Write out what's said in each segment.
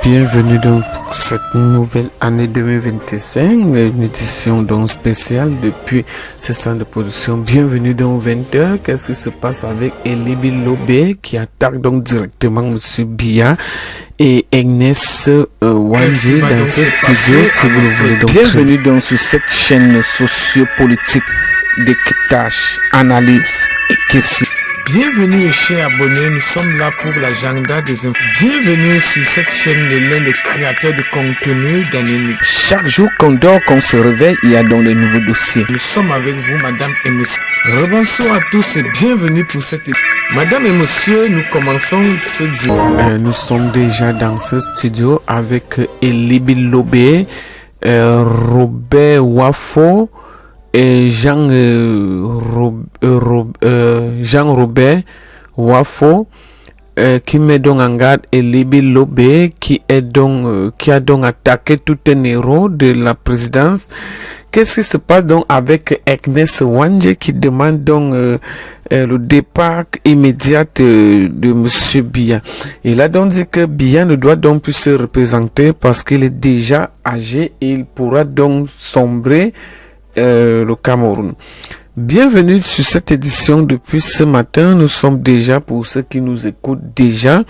Bienvenue dans cette nouvelle année 2025, une édition donc spéciale depuis ce centre de production. Bienvenue dans 20h. Qu'est-ce qui se passe avec Elibi Lobé qui attaque donc directement Monsieur Biya et Agnès Wandje dans ce studio, si vous le voulez. Donc, bienvenue donc sur cette chaîne sociopolitique décryptage, analyse et questions. Bienvenue chers abonnés, nous sommes là pour l'agenda des infos. Bienvenue sur cette chaîne de l'un des créateurs de contenu d'Anémie. Chaque jour qu'on dort, qu'on se réveille, il y a donc de nouveaux dossiers. Nous sommes avec vous, madame et monsieur. Rebonsoir à tous et bienvenue pour cette émission. Madame et monsieur, nous commençons ce dimanche. Nous sommes déjà dans ce studio avec Elibi Lobé, Robert Wafo, et Jean-Robert Wafo qui met donc en garde Elibi Lobé qui a donc attaqué tout un héros de la présidence. Qu'est-ce qui se passe donc avec Agnès Wandje qui demande donc le départ immédiat de Monsieur Biya. Il a donc dit que Biya ne doit donc plus se représenter parce qu'il est déjà âgé et il pourra donc sombrer le Cameroun. Bienvenue sur cette édition depuis ce matin. Nous sommes déjà, pour ceux qui nous écoutent déjà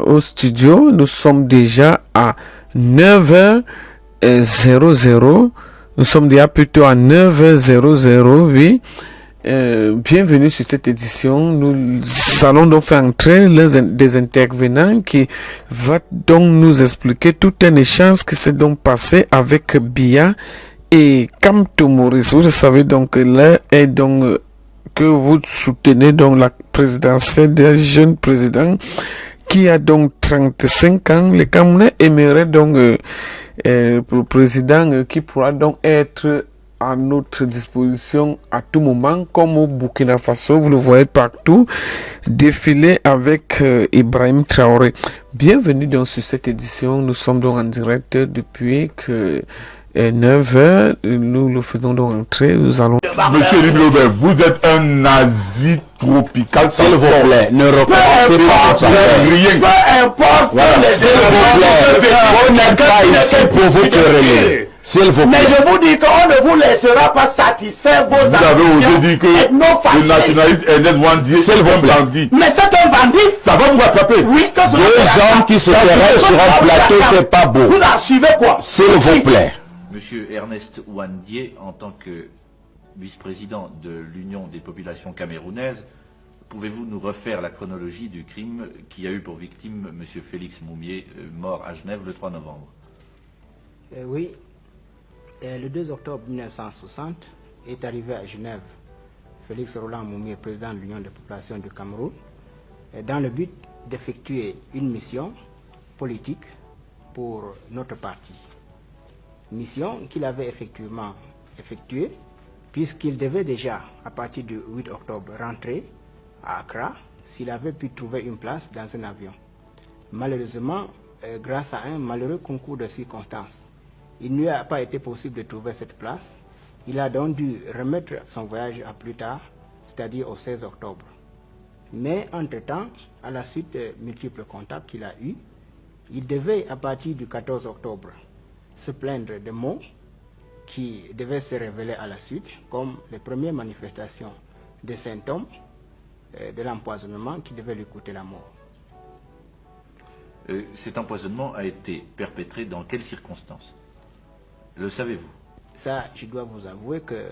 au studio, nous sommes déjà à 9h00. Nous sommes déjà plutôt à 9h00, oui. Bienvenue sur cette édition. Nous allons donc faire entrer l'un des intervenants qui va donc nous expliquer tout un échange qui s'est donc passé avec Biya et Kamto Maurice. Vous savez donc là est donc que vous soutenez donc la présidentielle d'un jeune président qui a donc 35 ans. Les Camerounais aimeraient donc le président qui pourra donc être à notre disposition à tout moment, comme au Burkina Faso, vous le voyez partout, défiler avec Ibrahim Traoré. Bienvenue donc sur cette édition. Nous sommes donc en direct depuis que 9h, nous le faisons donc entrer, nous allons... Monsieur Elibi Lobé, vous êtes un nazi tropical. S'il vous plaît, ne recommencez pas rien. Peu importe s'il vous plaît, on n'est pas ici pour vous quereller. S'il vous plaît. Mais je vous dis qu'on ne vous laissera pas satisfaire vos ambitions. Vous avez osé dire que le nationaliste Agnès Wandje est un bandit. Mais c'est un bandit. Ça va vous rattraper. Oui, que ce Deux gens qui se terrassent sur un plateau, c'est pas beau. Vous archivez quoi? S'il vous plaît. Monsieur Ernest Wandje, en tant que vice-président de l'Union des populations camerounaises, pouvez-vous nous refaire la chronologie du crime qui a eu pour victime Monsieur Félix Moumié, mort à Genève le 3 novembre? Oui, le 2 octobre 1960 est arrivé à Genève Félix Roland Moumié, président de l'Union des populations du Cameroun, dans le but d'effectuer une mission politique pour notre parti. Mission qu'il avait effectivement effectuée, puisqu'il devait déjà, à partir du 8 octobre, rentrer à Accra s'il avait pu trouver une place dans un avion. Malheureusement, grâce à un malheureux concours de circonstances, il ne lui a pas été possible de trouver cette place. Il a donc dû remettre son voyage à plus tard, c'est-à-dire au 16 octobre. Mais entre-temps, à la suite de multiples contacts qu'il a eus, il devait, à partir du 14 octobre, se plaindre de mots qui devaient se révéler à la suite comme les premières manifestations des symptômes de l'empoisonnement qui devait lui coûter la mort. Cet empoisonnement a été perpétré dans quelles circonstances? Le savez-vous? Ça, je dois vous avouer que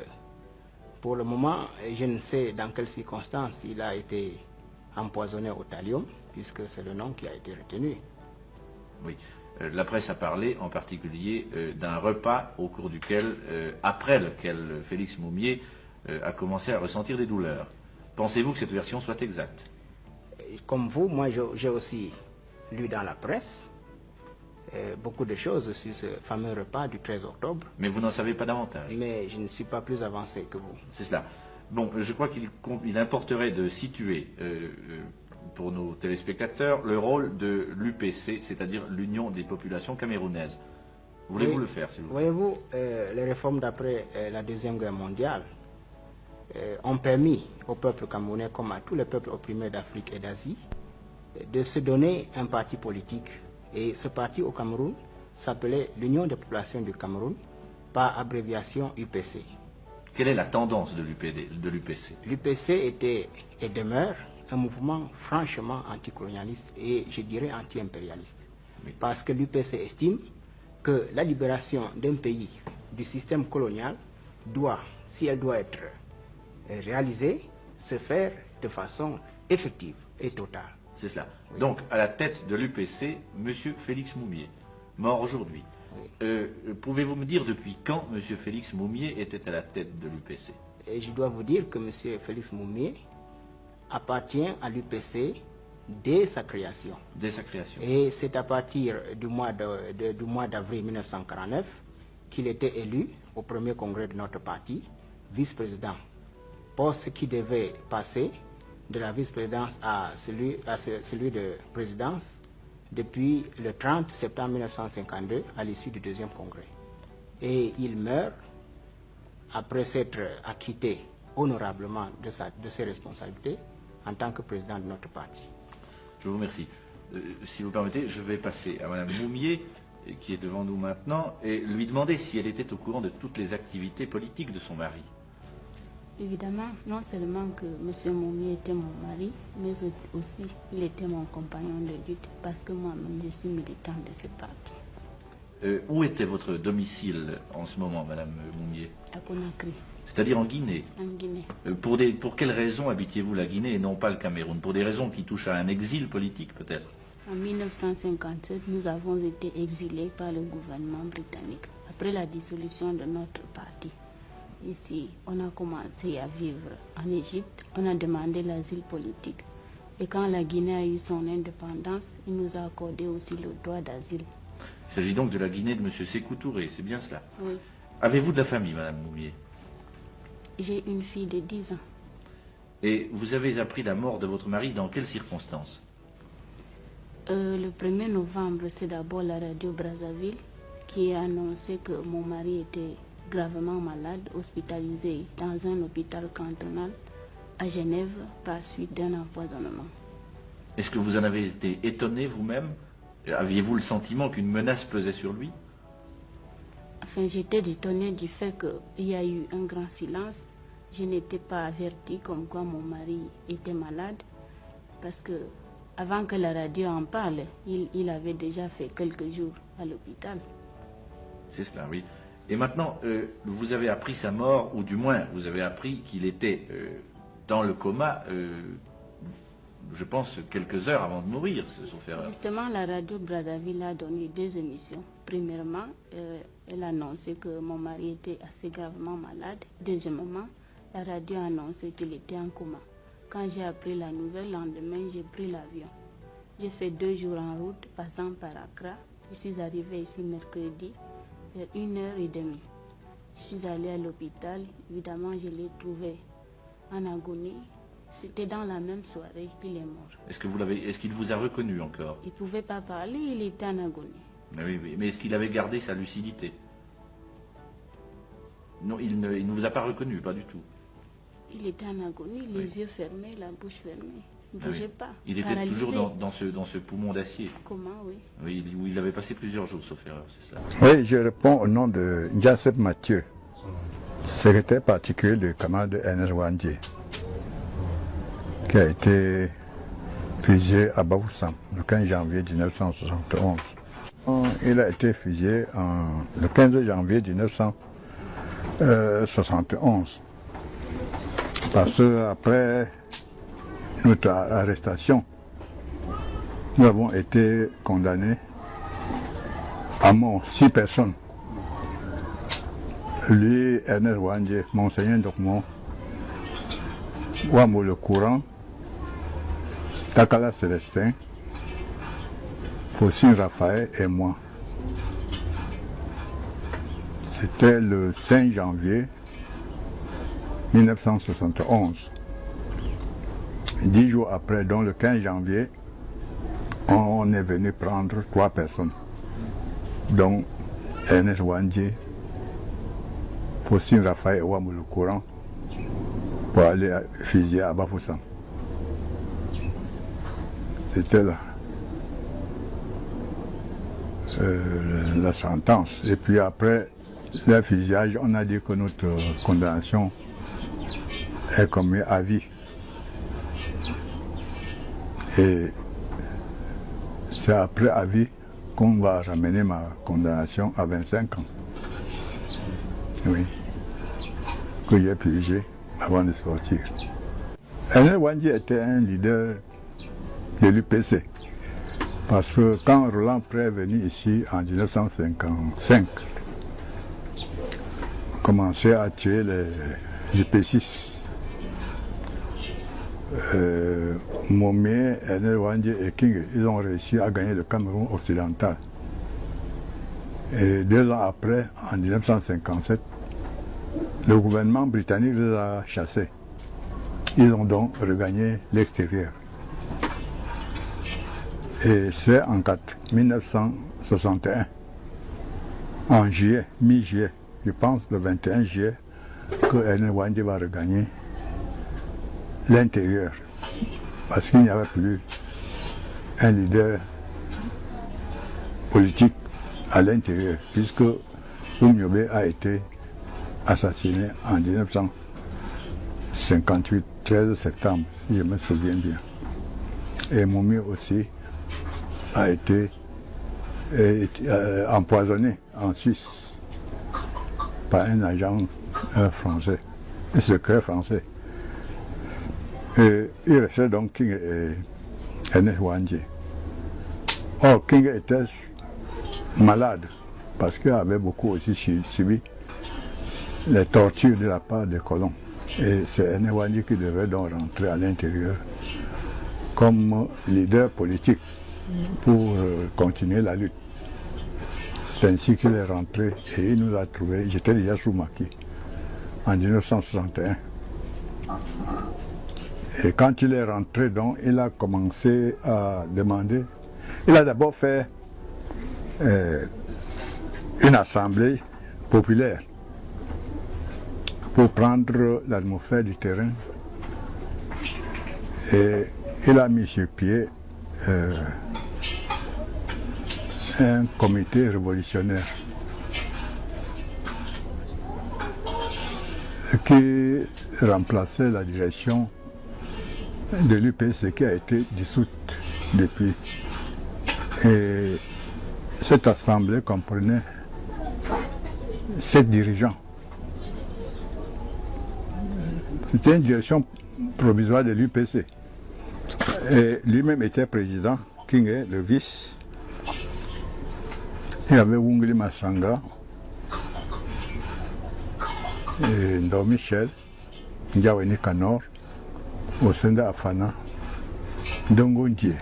pour le moment, je ne sais dans quelles circonstances il a été empoisonné au thallium, puisque c'est le nom qui a été retenu. Oui. La presse a parlé en particulier d'un repas au cours duquel, après lequel Félix Moumié a commencé à ressentir des douleurs. Pensez-vous que cette version soit exacte? Comme vous, moi j'ai aussi lu dans la presse beaucoup de choses sur ce fameux repas du 13 octobre. Mais vous n'en savez pas davantage? Mais je ne suis pas plus avancé que vous. C'est cela. Bon, je crois qu'il importerait de situer pour nos téléspectateurs le rôle de l'UPC, c'est-à-dire l'Union des populations camerounaises. Voulez-vous le faire, s'il vous plaît? Voyez-vous, les réformes d'après la Deuxième Guerre mondiale ont permis au peuple camerounais, comme à tous les peuples opprimés d'Afrique et d'Asie, de se donner un parti politique Et ce parti au Cameroun s'appelait l'Union des populations du Cameroun, par abréviation UPC. Quelle est la tendance de l'UPC? L'UPC était et demeure un mouvement franchement anticolonialiste et je dirais anti-impérialiste. Oui. Parce que l'UPC estime que la libération d'un pays du système colonial doit, si elle doit être réalisée, se faire de façon effective et totale. C'est cela. Oui. Donc, à la tête de l'UPC, M. Félix Moumié, mort aujourd'hui. Oui. Pouvez-vous me dire depuis quand M. Félix Moumié était à la tête de l'UPC? Et je dois vous dire que M. Félix Moumié appartient à l'UPC dès sa création. Dès sa création. Et c'est à partir du mois d'avril 1949 qu'il était élu au premier congrès de notre parti, vice-président. Poste qui devait passer de la vice-présidence à celui de présidence depuis le 30 septembre 1952 à l'issue du deuxième congrès. Et il meurt après s'être acquitté honorablement de ses responsabilités en tant que président de notre parti. Je vous remercie. Si vous permettez, je vais passer à Mme Moumié, qui est devant nous maintenant, et lui demander si elle était au courant de toutes les activités politiques de son mari. Évidemment, non seulement que M. Moumié était mon mari, mais aussi il était mon compagnon de lutte, parce que moi-même je suis militant de ce parti. Où était votre domicile en ce moment, Mme Moumié? À Conakry. C'est-à-dire en Guinée? En Guinée. Pour quelles raisons habitiez-vous la Guinée et non pas le Cameroun? Pour des raisons qui touchent à un exil politique peut-être? En 1957, nous avons été exilés par le gouvernement britannique après la dissolution de notre parti. Ici, on a commencé à vivre en Égypte, on a demandé l'asile politique. Et quand la Guinée a eu son indépendance, il nous a accordé aussi le droit d'asile. Il s'agit donc de la Guinée de M. Sékou Touré, c'est bien cela? Oui. Avez-vous de la famille, Mme Moumié? J'ai une fille de 10 ans. Et vous avez appris la mort de votre mari dans quelles circonstances? Le 1er novembre, c'est d'abord la radio Brazzaville qui a annoncé que mon mari était gravement malade, hospitalisé dans un hôpital cantonal à Genève par suite d'un empoisonnement. Est-ce que vous en avez été étonné vous-même? Aviez-vous le sentiment qu'une menace pesait sur lui? Enfin, j'étais étonnée du fait qu'il y a eu un grand silence. Je n'étais pas avertie comme quoi mon mari était malade, parce que avant que la radio en parle, il avait déjà fait quelques jours à l'hôpital. C'est cela, oui. Et maintenant, vous avez appris sa mort, ou du moins, vous avez appris qu'il était dans le coma, je pense, quelques heures avant de mourir, sauf erreur. Justement, la radio Brazzaville a donné 2 émissions. Premièrement, elle a annoncé que mon mari était assez gravement malade. Deuxièmement, la radio a annoncé qu'il était en coma. Quand j'ai appris la nouvelle, le lendemain, j'ai pris l'avion. J'ai fait 2 jours en route, passant par Accra. Je suis arrivée ici mercredi, vers 1h30. Je suis allée à l'hôpital. Évidemment, je l'ai trouvé en agonie. C'était dans la même soirée qu'il est mort. Est-ce qu'il vous a reconnu encore? Il ne pouvait pas parler, il était en agonie. Oui, mais est-ce qu'il avait gardé sa lucidité? Non, il ne vous a pas reconnu, pas du tout. Il était en agonie, les yeux fermés, la bouche fermée. Il ne bougeait pas. Il était paralysé. toujours dans ce poumon d'acier. Comment, oui. Oui, où il avait passé plusieurs jours, sauf erreur, c'est cela. Oui, je réponds au nom de Njasep Mathieu, secrétaire particulier du camarade Ernest Wandje, qui a été fusillé à Bafoussam le 15 janvier 1971. Il a été fusillé le 15 janvier 1971. Parce qu'après notre arrestation, nous avons été condamnés à mort, 6 personnes. Lui, Ernest Wandje, Monseigneur Dokmo, Wamo le Courant, Takala Célestin, Faucine Raphaël et moi. C'était le 5 janvier 1971. 10 jours après, donc le 15 janvier, on est venu prendre 3 personnes, dont Ernest Wandje, Faucine Raphaël et Wamo le Courant, pour aller fusiller à Bafoussam. C'était là. la sentence. Et puis après le fusillage, on a dit que notre condamnation est commise à vie. Et c'est après à vie qu'on va ramener ma condamnation à 25 ans. Oui. Que j'ai purgé avant de sortir. Ernest Ouandjé était un leader de l'UPC. Parce que quand Roland Pré est venu ici en 1955, commençait à tuer les UP6. Momé, Ernest Ouandjé et King, ils ont réussi à gagner le Cameroun occidental. Et 2 ans après, en 1957, le gouvernement britannique les a chassés. Ils ont donc regagné l'extérieur. Et c'est en 1961, en juillet, mi-juillet, je pense le 21 juillet, que Ernest Ouandjé va regagner l'intérieur. Parce qu'il n'y avait plus un leader politique à l'intérieur, puisque Oumyobé a été assassiné en 1958, 13 septembre, si je me souviens bien. Et Moumi aussi a été empoisonné en Suisse par un agent français, un secret français. Et il restait donc King et Ernest Ouandjé. Or, King était malade parce qu'il avait beaucoup aussi subi les tortures de la part des colons. Et c'est Ernest Ouandjé qui devait donc rentrer à l'intérieur comme leader politique pour continuer la lutte. C'est ainsi qu'il est rentré et il nous a trouvés. J'étais déjà sous Maquis en 1961. Et quand il est rentré, donc, il a commencé à demander. Il a d'abord fait une assemblée populaire pour prendre l'atmosphère du terrain. Et il a mis sur pied un comité révolutionnaire qui remplaçait la direction de l'UPC qui a été dissoute depuis. Et cette assemblée comprenait 7 dirigeants. C'était une direction provisoire de l'UPC. Et lui-même était président, King est le vice. Il y avait Wungli Massanga, et Ndo Michel, Ndiaweni Kanor, Osenda Afana, Ndongo Ndie.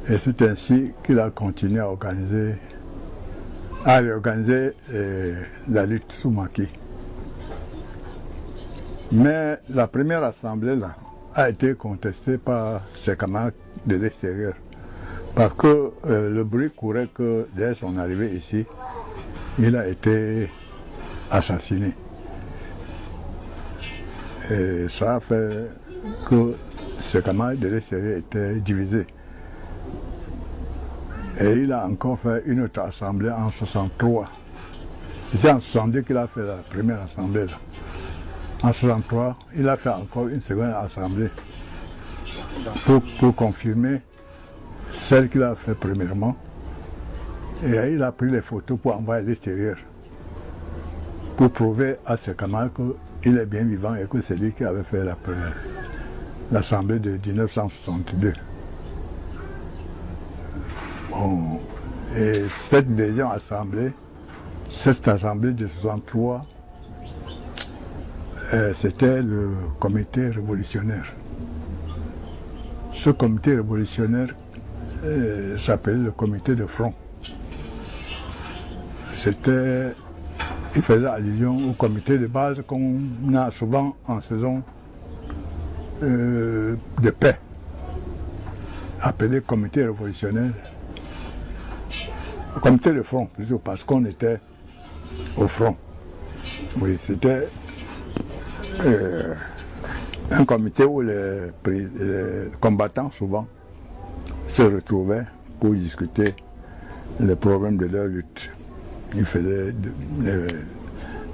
Et c'est ainsi qu'il a continué à réorganiser la lutte sous Maquis. Mais la première assemblée là a été contestée par ses camarades de l'extérieur. Parce que le bruit courait que dès son arrivée ici, il a été assassiné. Et ça a fait que ses camarades de l'extérieur étaient divisés. Et il a encore fait une autre assemblée en 1963. C'était en 1962 qu'il a fait la première assemblée. Là. En 1963, il a fait encore une seconde assemblée pour confirmer celle qu'il a fait premièrement. Et il a pris les photos pour envoyer à l'extérieur, pour prouver à ses camarades qu'il est bien vivant et que c'est lui qui avait fait l'assemblée de 1962. Bon. Et cette deuxième assemblée, cette assemblée de 1963, c'était le comité révolutionnaire. Ce comité révolutionnaire s'appelait le comité de front. Il faisait allusion au comité de base qu'on a souvent en saison de paix, appelé comité révolutionnaire. Comité de front, plutôt, parce qu'on était au front. Oui, c'était un comité où les combattants souvent se retrouvaient pour discuter les problèmes de leur lutte. Ils faisaient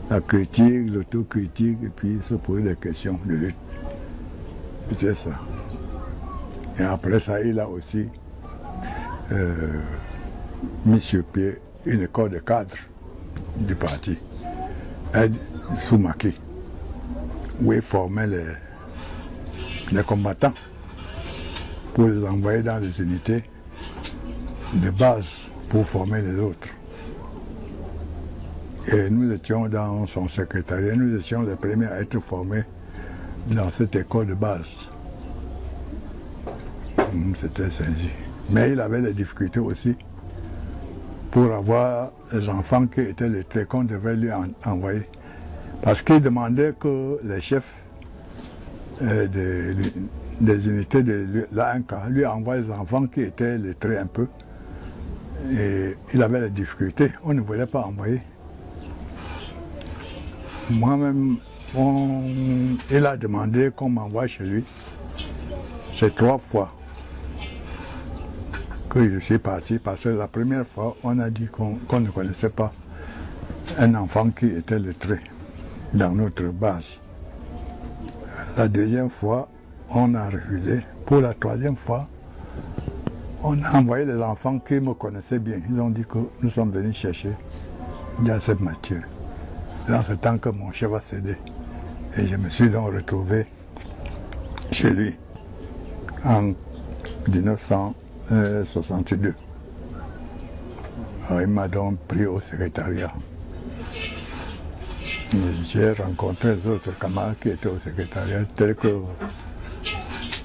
la critique, l'autocritique et puis se posaient des questions de lutte. C'était ça. Et après ça, il a aussi mis sur pied une école de cadre du parti, Aide Soumaki, où il formait les combattants pour les envoyer dans les unités de base pour former les autres. Et nous étions dans son secrétariat, nous étions les premiers à être formés dans cette école de base. C'était Saint-Gy. Mais il avait des difficultés aussi pour avoir les enfants qui étaient lettrés qu'on devait lui envoyer. Parce qu'il demandait que les chefs des unités de l'ANK lui envoient les enfants qui étaient lettrés un peu. Et il avait des difficultés, on ne voulait pas envoyer. Moi-même, il a demandé qu'on m'envoie chez lui. C'est 3 fois que je suis parti, parce que la première fois, on a dit qu'on ne connaissait pas un enfant qui était lettré dans notre base. La deuxième fois, on a refusé. Pour la troisième fois, on a envoyé des enfants qui me connaissaient bien. Ils ont dit que nous sommes venus chercher Joseph Mathieu. Dans ce temps que mon chef a cédé. Et je me suis donc retrouvé chez lui en 1962. Alors, il m'a donc pris au secrétariat. J'ai rencontré les autres camarades qui étaient au secrétariat, tels que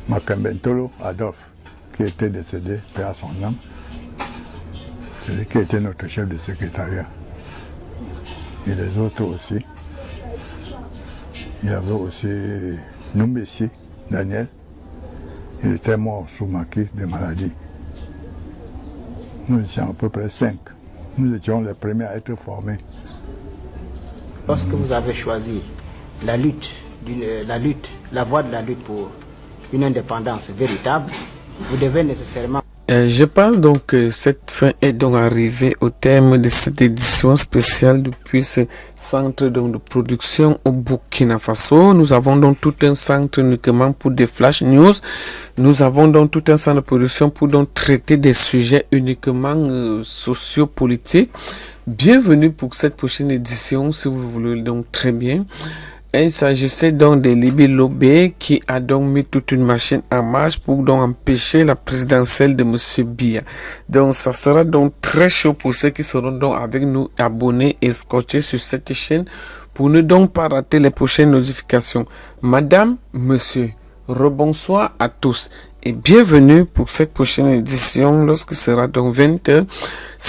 Makambentolo Adolphe, qui était décédé, paix à son âme, celui qui était notre chef de secrétariat. Et les autres aussi. Il y avait aussi Numbessi, Daniel. Il était mort sous maquis de maladie. Nous étions à peu près 5. Nous étions les premiers à être formés. Lorsque vous avez choisi la voie de la lutte pour une indépendance véritable, vous devez nécessairement... Je pense donc que cette fin est donc arrivée au terme de cette édition spéciale depuis ce centre donc de production au Burkina Faso. Nous avons donc tout un centre uniquement pour des flash news. Nous avons donc tout un centre de production pour donc traiter des sujets uniquement sociopolitiques. Bienvenue pour cette prochaine édition, si vous voulez donc très bien. Il s'agissait donc de Liby Lobé qui a donc mis toute une machine en marche pour donc empêcher la présidentielle de M. Biya. Donc ça sera donc très chaud pour ceux qui seront donc avec nous abonnés et scotchés sur cette chaîne pour ne donc pas rater les prochaines notifications. Madame, monsieur, rebonsoir à tous et bienvenue pour cette prochaine édition lorsque sera donc 20h.